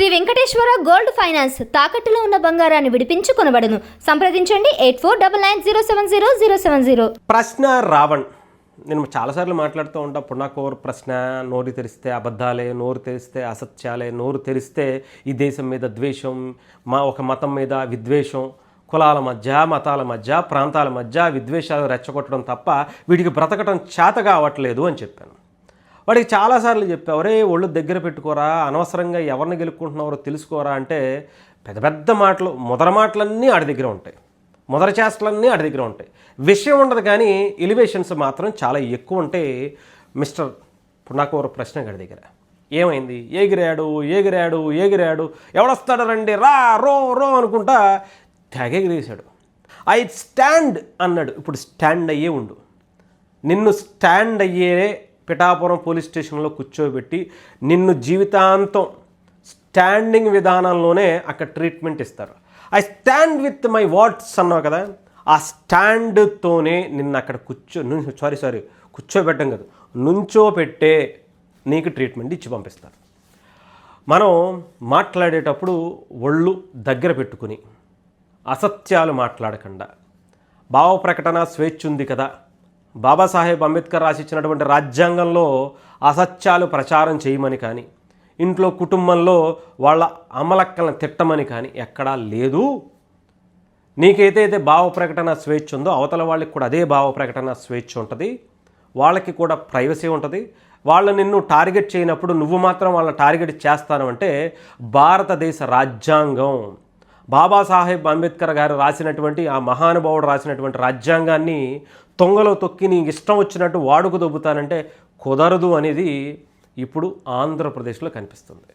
Shri Venkateswara gold finance తాకట్టులో ఉన్న బంగారాన్ని విడిపించి కొనబడును. సంప్రదించండి 8499070070. ప్రశ్న రావణ్. నేను చాలాసార్లు మాట్లాడుతూ ఉంటా. పుణాకోర్ ప్రశ్న. నోరు తెరిస్తే అబద్ధాలే, నోరు తెరిస్తే అసత్యాలే, నోరు తెరిస్తే ఈ దేశం మీద ద్వేషం, ఒక మతం మీద విద్వేషం, కులాల మధ్య, మతాల మధ్య, ప్రాంతాల మధ్య విద్వేషాలు రెచ్చగొట్టడం తప్ప వీటికి బ్రతకడం చేత కావట్లేదు అని చెప్పాను. వాడికి చాలాసార్లు చెప్పా, ఒరే ఒళ్ళు దగ్గర పెట్టుకోరా, అనవసరంగా ఎవరిని గెలుపుకుంటున్నారో తెలుసుకోరా అంటే పెద్ద పెద్ద మాటలు, మొదల మాటలన్నీ ఆడి దగ్గర ఉంటాయి, మొదల చేష్టలన్నీ ఆడి దగ్గర ఉంటాయి. విషయం ఉండదు కానీ ఎలివేషన్స్ మాత్రం చాలా ఎక్కువ ఉంటాయి. మిస్టర్ పుణాకోర ప్రశ్న గారి దగ్గర ఏమైంది? ఎగిరాడు ఎగిరాడు ఎగిరాడు, ఎవడొస్తాడు రండి, రా రో రో అనుకుంటా తెగ ఎగిరేశాడు. ఐ స్టాండ్ అన్నాడు. ఇప్పుడు స్టాండ్ అయ్యే ఉండు. నిన్ను స్టాండ్ అయ్యే పిఠాపురం పోలీస్ స్టేషన్లో కూర్చోబెట్టి నిన్ను జీవితాంతం స్టాండింగ్ విధానంలోనే అక్కడ ట్రీట్మెంట్ ఇస్తారు. I stand with my words అన్నావు కదా, ఆ స్టాండ్తోనే నిన్ను అక్కడ కూర్చోబెట్టం కదా, నుంచోపెట్టే నీకు ట్రీట్మెంట్ ఇచ్చి పంపిస్తారు. మనం మాట్లాడేటప్పుడు ఒళ్ళు దగ్గర పెట్టుకుని అసత్యాలు మాట్లాడకుండా, భావ ప్రకటన స్వేచ్ఛ ఉంది కదా, బాబాసాహెబ్ అంబేద్కర్ రాసిచ్చినటువంటి రాజ్యాంగంలో అసత్యాలు ప్రచారం చేయమని కానీ, ఇంట్లో కుటుంబంలో వాళ్ళ అమలక్కలను తిట్టమని కానీ ఎక్కడా లేదు. నీకైతే భావ ప్రకటన స్వేచ్ఛ ఉందో అవతల వాళ్ళకి కూడా అదే భావ ప్రకటన స్వేచ్ఛ ఉంటుంది, వాళ్ళకి కూడా ప్రైవసీ ఉంటుంది. వాళ్ళు నిన్ను టార్గెట్ చేయనప్పుడు నువ్వు మాత్రం వాళ్ళని టార్గెట్ చేస్తాను అంటే భారతదేశ రాజ్యాంగం, బాబాసాహెబ్ అంబేద్కర్ గారు రాసినటువంటి, ఆ మహానుభావుడు రాసినటువంటి రాజ్యాంగాన్ని తొంగలో తొక్కి నీకు ఇష్టం వచ్చినట్టు వాడుకు దొబ్బుతానంటే కుదరదు అనేది ఇప్పుడు ఆంధ్రప్రదేశ్లో కనిపిస్తుంది.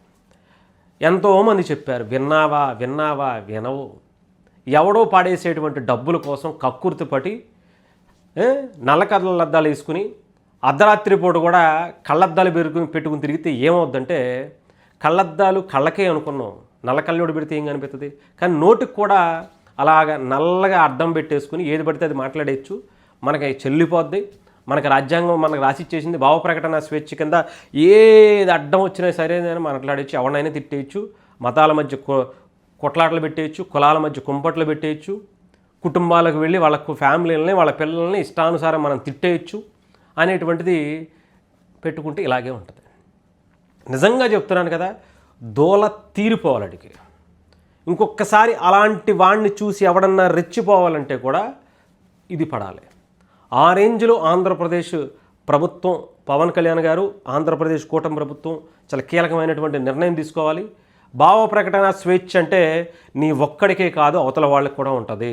ఎంతోమంది చెప్పారు, విన్నావా విన్నావా వినవు. ఎవడో పాడేసేటువంటి డబ్బుల కోసం కక్కుర్తిపడి నల్ల కళ్ళద్దాలు వేసుకుని అర్ధరాత్రి పూట కూడా కళ్ళద్దాలు పెట్టుకుని తిరిగితే ఏమవుద్దంటే, కళ్ళద్దాలు కళ్ళకే అనుకున్నాం, నల్ల కళ్ళోడు పెడితే ఏం కనిపిస్తుంది, కానీ నోటికి కూడా అలాగ నల్లగా అడ్డం పెట్టేసుకుని ఏది పడితే అది మాట్లాడేయచ్చు, మనకి చెల్లిపోద్ది. మనకి రాజ్యాంగం మనకు రాసిచ్చేసింది, భావ ప్రకటన స్వేచ్ఛ కింద ఏది అడ్డం వచ్చినా సరే మాట్లాడేయచ్చు, ఎవరినైనా తిట్టేయచ్చు, మతాల మధ్య కొట్లాటలు పెట్టేయచ్చు, కులాల మధ్య కుంపట్లు పెట్టేయచ్చు, కుటుంబాలకు వెళ్ళి వాళ్ళ ఫ్యామిలీలని వాళ్ళ పిల్లల్ని ఇష్టానుసారం మనం తిట్టేయచ్చు అనేటువంటిది పెట్టుకుంటే ఇలాగే ఉంటుంది. నిజంగా చెప్తున్నాను కదా, దోల తీరిపోవాలడికి. ఇంకొకసారి అలాంటి వాడిని చూసి ఎవడన్నా రెచ్చిపోవాలంటే కూడా ఇది పడాలి. ఆ రేంజ్లో ఆంధ్రప్రదేశ్ ప్రభుత్వం, పవన్ కళ్యాణ్ గారు, ఆంధ్రప్రదేశ్ కూటమి ప్రభుత్వం చాలా కీలకమైనటువంటి నిర్ణయం తీసుకోవాలి. భావ ప్రకటన స్వేచ్ఛ అంటే నీ ఒక్కడికే కాదు అవతల వాళ్ళకి కూడా ఉంటుంది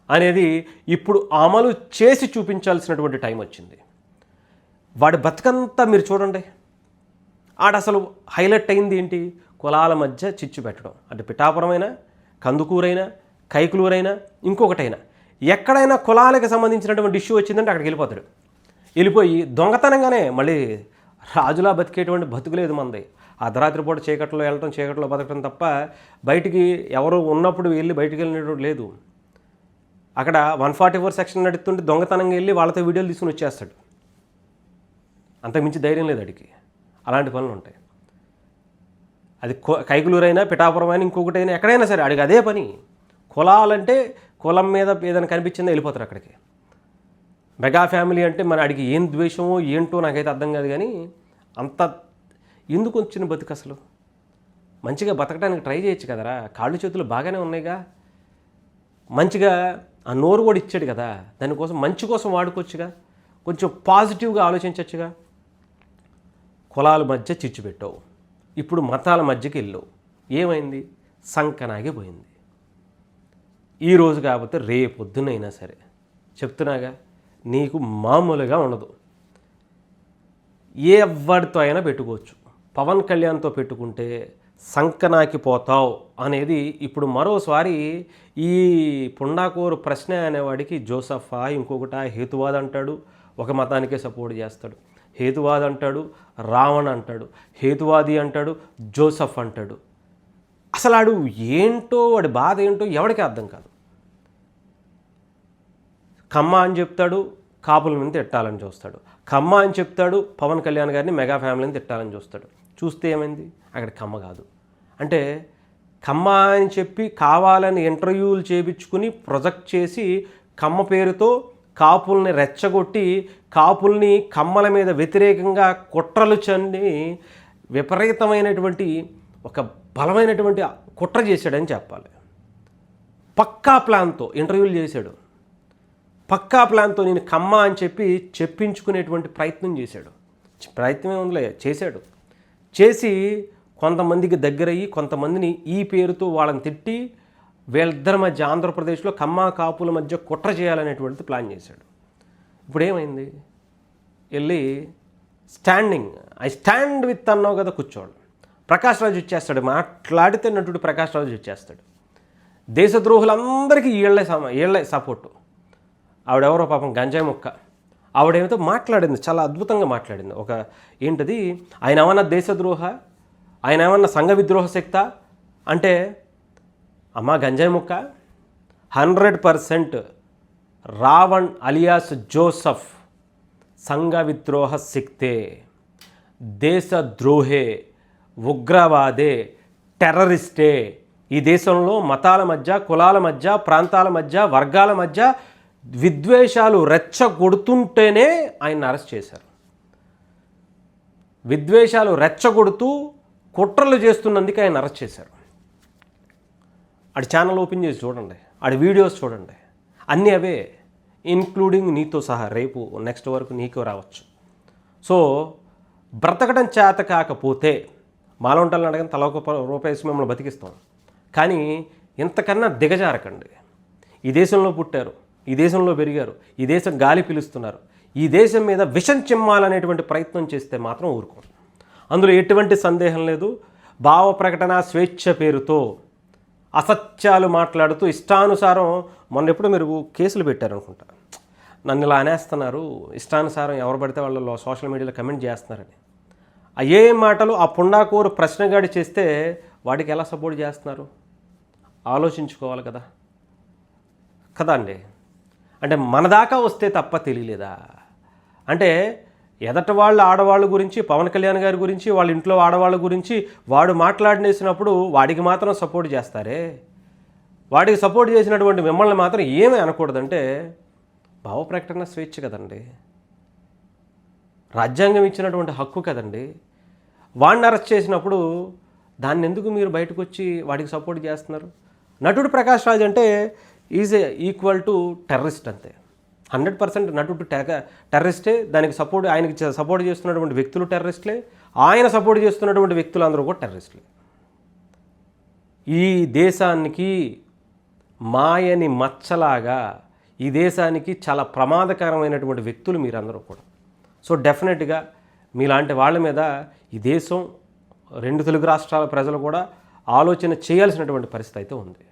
అనేది ఇప్పుడు అమలు చేసి చూపించాల్సినటువంటి టైం వచ్చింది. వాడి బతుకంతా మీరు చూడండి, అసలు హైలైట్ అయింది ఏంటి? కులాల మధ్య చిచ్చు పెట్టడం. అంటే పిఠాపురమైనా, కందుకూరైనా, కైకులూరైనా, ఇంకొకటైనా ఎక్కడైనా కులాలకు సంబంధించినటువంటి ఇష్యూ వచ్చిందంటే అక్కడికి వెళ్ళిపోతాడు. వెళ్ళిపోయి దొంగతనంగానే మళ్ళీ రాజులా బతికేటువంటి బతుకులేదు మనది. అర్ధరాత్రి పూట చీకట్లో వెళ్ళటం, చీకట్లో బతకడం తప్ప బయటికి ఎవరు ఉన్నప్పుడు వెళ్ళి బయటికి వెళ్ళినటువంటి లేదు. అక్కడ 144 సెక్షన్ నడుస్తుంటే దొంగతనంగా వెళ్ళి వాళ్ళతో వీడియోలు తీసుకుని వచ్చేస్తాడు. అంతకుమించి ధైర్యం లేదు అడిగి. అలాంటి పనులు ఉంటాయి. అది కైకులూరైనా, పిఠాపురం అయినా, ఇంకొకటైనా, ఎక్కడైనా సరే అడిగి అదే పని. కులాలంటే కులం మీద ఏదైనా కనిపించిందో వెళ్ళిపోతారు అక్కడికి. మెగా ఫ్యామిలీ అంటే మన అడిగి ఏం ద్వేషమో ఏంటో నాకైతే అర్థం కాదు. కానీ అంత ఎందుకు వచ్చిన బతుకు? అసలు మంచిగా బతకడానికి ట్రై చేయొచ్చు కదరా, కాళ్ళు చేతులు బాగానే ఉన్నాయిగా, మంచిగా ఆ నోరు కూడా ఇచ్చాడు కదా, దానికోసం మంచి కోసం వాడుకోవచ్చుగా, కొంచెం పాజిటివ్గా ఆలోచించవచ్చుగా. కులాల మధ్య చిచ్చు పెట్టావు, ఇప్పుడు మతాల మధ్యకి వెళ్ళావు. ఏమైంది? సంకనాగిపోయింది. ఈరోజు కాకపోతే రేపొద్దునైనా సరే చెప్తున్నాగా, నీకు మామూలుగా ఉండదు. ఎవరితో అయినా పెట్టుకోవచ్చు, పవన్ కళ్యాణ్తో పెట్టుకుంటే సంకనాకిపోతావు అనేది ఇప్పుడు మరోసారి ఈ పుండాకోరు ప్రశ్న అనేవాడికి జోసఫా, ఇంకొకట హేతువాద అంటాడు, ఒక మతానికే సపోర్ట్ చేస్తాడు. హేతువాది అంటాడు, రావణ్ అంటాడు, హేతువాది అంటాడు, జోసఫ్ అంటాడు. అసలు ఆడు ఏంటో, వాడి బాధ ఏంటో ఎవడికి అర్థం కాదు. కమ్మ అని చెప్తాడు, కాపుల మీద తిట్టాలని చూస్తాడు. కమ్మ అని చెప్తాడు, పవన్ కళ్యాణ్ గారిని, మెగా ఫ్యామిలీని తిట్టాలని చూస్తాడు. చూస్తే ఏమైంది? అక్కడ కమ్మ కాదు, అంటే కమ్మ అని చెప్పి కావాలని ఇంటర్వ్యూలు చేయించుకుని ప్రొజెక్ట్ చేసి కమ్మ పేరుతో కాపుల్ని రెచ్చగొట్టి కాపుల్ని కమ్మల మీద వ్యతిరేకంగా కుట్రలు చన్ని విపరీతమైనటువంటి ఒక బలమైనటువంటి కుట్ర చేశాడని చెప్పాలి. పక్కా ప్లాన్తో ఇంటర్వ్యూలు చేశాడు. పక్కా ప్లాన్తో నేను కమ్మ అని చెప్పి చెప్పించుకునేటువంటి ప్రయత్నం చేశాడు. ప్రయత్నమే ఉందిలే, చేశాడు. చేసి కొంతమందికి దగ్గరయ్యి కొంతమందిని ఈ పేరుతో వాళ్ళని తిట్టి వీళ్ళిద్దరి మధ్య ఆంధ్రప్రదేశ్లో కమ్మ కాపుల మధ్య కుట్ర చేయాలనేటువంటిది ప్లాన్ చేశాడు. ఇప్పుడు ఏమైంది? వెళ్ళి ఐ స్టాండ్ విత్ అన్నావు కదా, కూర్చోడు. ప్రకాష్ రాజు వచ్చేస్తాడు, మాట్లాడితే నటుడు ప్రకాష్ రాజు వచ్చేస్తాడు. దేశద్రోహులందరికీ వీళ్ళే సపోర్టు. ఆవిడెవరో పాపం గంజాయి ముక్క, ఆవిడేమితో మాట్లాడింది, చాలా అద్భుతంగా మాట్లాడింది. ఒక ఏంటది, ఆయన ఏమన్నా దేశద్రోహ, ఆయన ఏమన్నా సంఘ విద్రోహ శక్త అంటే, అమ్మా గంజాయి ముక్క 100% రావణ్ అలియాస్ జోసఫ్ సంఘ విద్రోహ శక్తే, దేశద్రోహే, ఉగ్రవాదే, టెర్రరిస్టే. ఈ దేశంలో మతాల మధ్య, కులాల మధ్య, ప్రాంతాల మధ్య, వర్గాల మధ్య విద్వేషాలు రెచ్చగొడుతుంటేనే ఆయన అరెస్ట్ చేశారు. విద్వేషాలు రెచ్చగొడుతూ కుట్రలు చేస్తున్నందుకే ఆయన అరెస్ట్ చేశారు. ఆడి ఛానల్ ఓపెన్ చేసి చూడండి, ఆడి వీడియోస్ చూడండి, అన్నీ అవే, ఇన్క్లూడింగ్ నీతో సహా. రేపు నెక్స్ట్ వరకు నీకు రావచ్చు. సో బ్రతకడం చేత కాకపోతే మాలవంటలను అడగని తల ఒక రూపాయి మిమ్మల్ని బతికిస్తాం. కానీ ఇంతకన్నా దిగజారకండి. ఈ దేశంలో పుట్టారు, ఈ దేశంలో పెరిగారు, ఈ దేశం గాలి పిలుస్తున్నారు. ఈ దేశం మీద విషం చిమ్మాలనేటువంటి ప్రయత్నం చేస్తే మాత్రం ఊరుకోం. అందులో ఎటువంటి సందేహం లేదు. భావ ప్రకటన స్వేచ్ఛ పేరుతో అసత్యాలు మాట్లాడుతూ ఇష్టానుసారం, మొన్న ఎప్పుడు మీరు కేసులు పెట్టారనుకుంటా, నన్ను ఇలా అనేస్తున్నారు, ఇష్టానుసారం ఎవరు పడితే వాళ్ళు సోషల్ మీడియాలో కమెంట్ చేస్తున్నారని. ఏ మాటలు ఆ పుండాకోరు ప్రశ్నగాడి చేస్తే వాడికి ఎలా సపోర్ట్ చేస్తున్నారు ఆలోచించుకోవాలి కదా అండి. అంటే మన దాకా వస్తే తప్ప తెలియలేదా? అంటే ఎదట వాళ్ళ ఆడవాళ్ళ గురించి, పవన్ కళ్యాణ్ గారి గురించి, వాళ్ళ ఇంట్లో ఆడవాళ్ళ గురించి వాడు మాట్లాడినేసినప్పుడు వాడికి మాత్రం సపోర్ట్ చేస్తారే, వాడికి సపోర్ట్ చేసినటువంటి మిమ్మల్ని మాత్రం ఏమీ అనకూడదంటే భావ ప్రకటన స్వేచ్ఛ కదండి, రాజ్యాంగం ఇచ్చినటువంటి హక్కు కదండి. వాడిని అరెస్ట్ చేసినప్పుడు దాన్ని ఎందుకు మీరు బయటకు వచ్చి వాడికి సపోర్ట్ చేస్తున్నారు? నటుడు ప్రకాష్ రాజ్ అంటే ఈజ్ ఈక్వల్ టు టెర్రరిస్ట్ అంతే. 100% నటుడు టెర్రరిస్టే. దానికి ఆయనకి సపోర్ట్ చేస్తున్నటువంటి వ్యక్తులు టెర్రరిస్టులే, ఆయన సపోర్ట్ చేస్తున్నటువంటి వ్యక్తులు అందరూ కూడా టెర్రరిస్టులే. ఈ దేశానికి మాయని మచ్చలాగా, ఈ దేశానికి చాలా ప్రమాదకరమైనటువంటి వ్యక్తులు మీరందరూ కూడా. సో డెఫినెట్గా మీలాంటి వాళ్ళ మీద ఈ దేశం, 2 తెలుగు రాష్ట్రాల ప్రజలు కూడా ఆలోచన చేయాల్సినటువంటి పరిస్థితి అయితే ఉంది.